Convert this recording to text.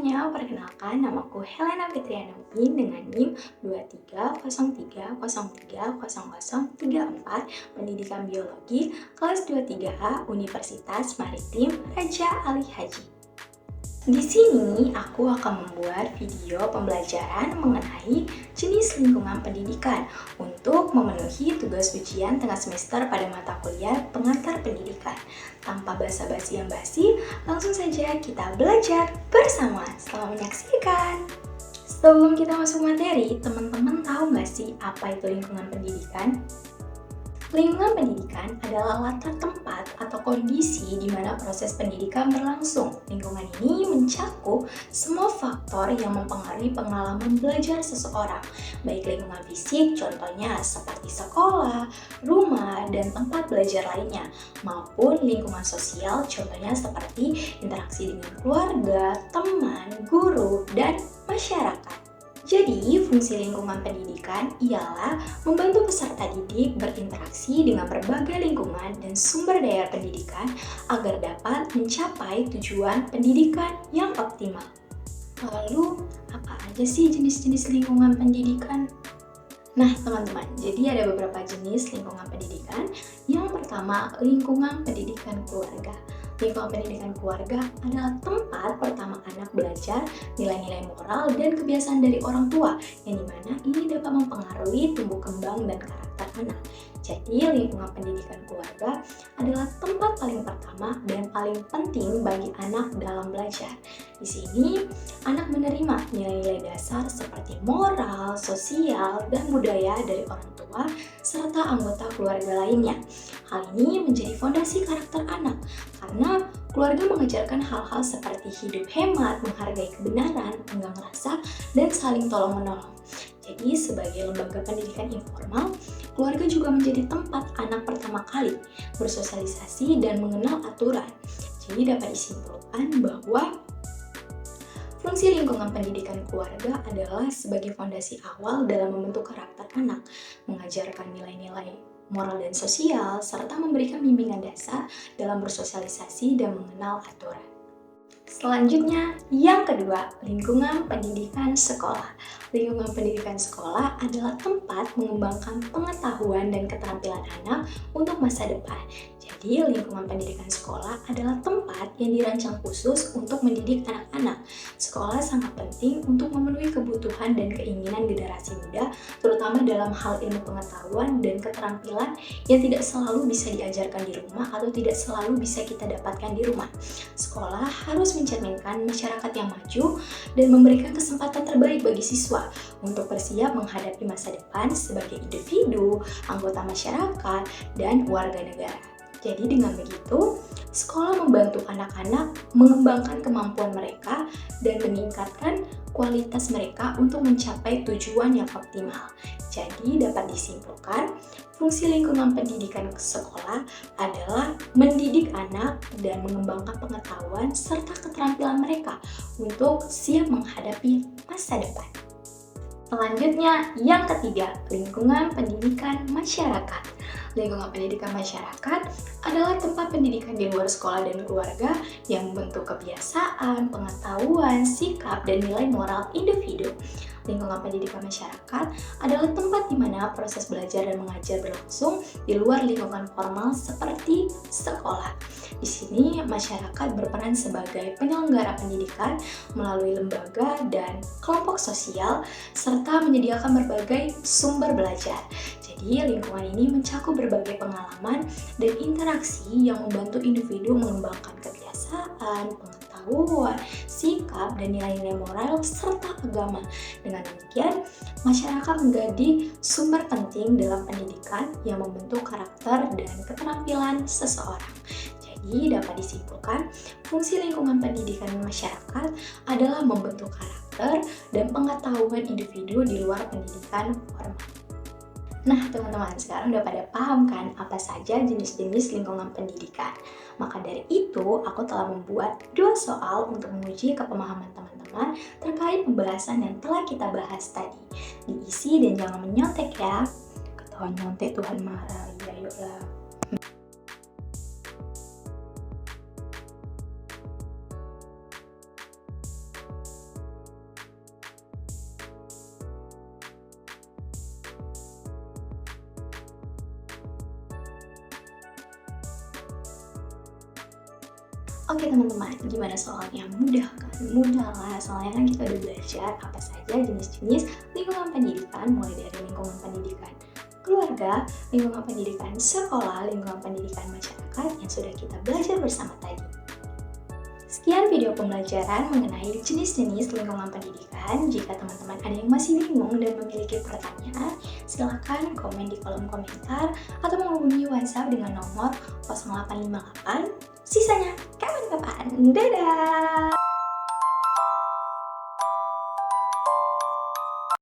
semuanya, perkenalkan namaku Helena Fitrianampi dengan NIM 2303030034, Pendidikan Biologi, kelas 23A, Universitas Maritim Raja Ali Haji. Di sini aku akan membuat video pembelajaran mengenai jenis lingkungan pendidikan untuk memenuhi tugas ujian tengah semester pada mata kuliah pengantar pendidikan. Tanpa basa-basi yang basi, langsung saja kita belajar bersama. Selamat menyaksikan! Sebelum kita masuk materi, teman-teman tahu nggak sih apa itu lingkungan pendidikan? Lingkungan pendidikan adalah latar tempat atau kondisi di mana proses pendidikan berlangsung. Lingkungan ini mencakup semua faktor yang mempengaruhi pengalaman belajar seseorang, baik lingkungan fisik, contohnya seperti sekolah, rumah, dan tempat belajar lainnya, maupun lingkungan sosial, contohnya seperti interaksi dengan keluarga, teman, guru, dan masyarakat. Jadi, fungsi lingkungan pendidikan ialah membantu peserta didik berinteraksi dengan berbagai lingkungan dan sumber daya pendidikan agar dapat mencapai tujuan pendidikan yang optimal. Lalu, apa aja sih jenis-jenis lingkungan pendidikan? Nah, teman-teman, jadi ada beberapa jenis lingkungan pendidikan. Yang pertama, lingkungan pendidikan keluarga. Lingkungan pendidikan keluarga adalah tempat pertama anak belajar nilai-nilai moral dan kebiasaan dari orang tua, yang dimana ini dapat mempengaruhi tumbuh kembang dan karakter anak. Jadi, lingkungan pendidikan keluarga adalah tempat paling pertama dan paling penting bagi anak dalam belajar. Di sini, anak menerima nilai-nilai dasar seperti moral, sosial, dan budaya dari orang tua serta anggota keluarga lainnya. Hal ini menjadi fondasi karakter anak karena keluarga mengajarkan hal-hal seperti hidup hemat, menghargai kebenaran, enggan merasa, dan saling tolong-menolong. Jadi, sebagai lembaga pendidikan informal, keluarga juga menjadi tempat anak pertama kali bersosialisasi dan mengenal aturan. Jadi, dapat disimpulkan bahwa fungsi lingkungan pendidikan keluarga adalah sebagai fondasi awal dalam membentuk karakter anak, mengajarkan nilai-nilai moral dan sosial, serta memberikan bimbingan dasar dalam bersosialisasi dan mengenal aturan. Selanjutnya, yang kedua, lingkungan pendidikan sekolah. Lingkungan pendidikan sekolah adalah tempat mengembangkan pengetahuan dan keterampilan anak untuk masa depan. Jadi, lingkungan pendidikan sekolah adalah tempat yang dirancang khusus untuk mendidik anak-anak. Sekolah sangat penting untuk memenuhi kebutuhan dan keinginan generasi muda, terutama dalam hal ilmu pengetahuan dan keterampilan yang tidak selalu bisa diajarkan di rumah atau tidak selalu bisa kita dapatkan di rumah. Sekolah harus mencerminkan masyarakat yang maju dan memberikan kesempatan terbaik bagi siswa untuk bersiap menghadapi masa depan sebagai individu, anggota masyarakat, dan warga negara. Jadi dengan begitu, sekolah membantu anak-anak mengembangkan kemampuan mereka dan meningkatkan kualitas mereka untuk mencapai tujuan yang optimal. Jadi dapat disimpulkan, fungsi lingkungan pendidikan sekolah adalah mendidik anak dan mengembangkan pengetahuan serta keterampilan mereka untuk siap menghadapi masa depan. Selanjutnya, yang ketiga, lingkungan pendidikan masyarakat. Lingkungan pendidikan masyarakat adalah tempat pendidikan di luar sekolah dan keluarga yang membentuk kebiasaan, pengetahuan, sikap, dan nilai moral individu. Lingkungan pendidikan masyarakat adalah tempat di mana proses belajar dan mengajar berlangsung di luar lingkungan formal seperti sekolah. Di sini, masyarakat berperan sebagai penyelenggara pendidikan melalui lembaga dan kelompok sosial, serta menyediakan berbagai sumber belajar. Jadi, lingkungan ini mencakup berbagai pengalaman dan interaksi yang membantu individu mengembangkan kebiasaan, pengetahuan, sikap, dan nilai-nilai moral serta agama. Dengan demikian, masyarakat menjadi sumber penting dalam pendidikan yang membentuk karakter dan keterampilan seseorang. Jadi, dapat disimpulkan, fungsi lingkungan pendidikan masyarakat adalah membentuk karakter dan pengetahuan individu di luar pendidikan formal. Nah, teman-teman, sekarang udah pada paham kan apa saja jenis-jenis lingkungan pendidikan? Maka dari itu, aku telah membuat 2 soal untuk menguji kepemahaman teman-teman terkait pembahasan yang telah kita bahas tadi. Diisi dan jangan menyontek ya. Ketahuan nyontek Tuhan marah. Ya, yuklah. Oke teman-teman, gimana soalnya? Mudah kan? Mudah lah, soalnya kan kita udah belajar apa saja jenis-jenis lingkungan pendidikan, mulai dari lingkungan pendidikan keluarga, lingkungan pendidikan sekolah, lingkungan pendidikan masyarakat yang sudah kita belajar bersama tadi. Sekian video pembelajaran mengenai jenis-jenis lingkungan pendidikan. Jika teman-teman ada yang masih bingung dan memiliki pertanyaan, silakan komen di kolom komentar atau menghubungi WhatsApp dengan nomor 0858. Sisanya kapan-kapan. Dadah!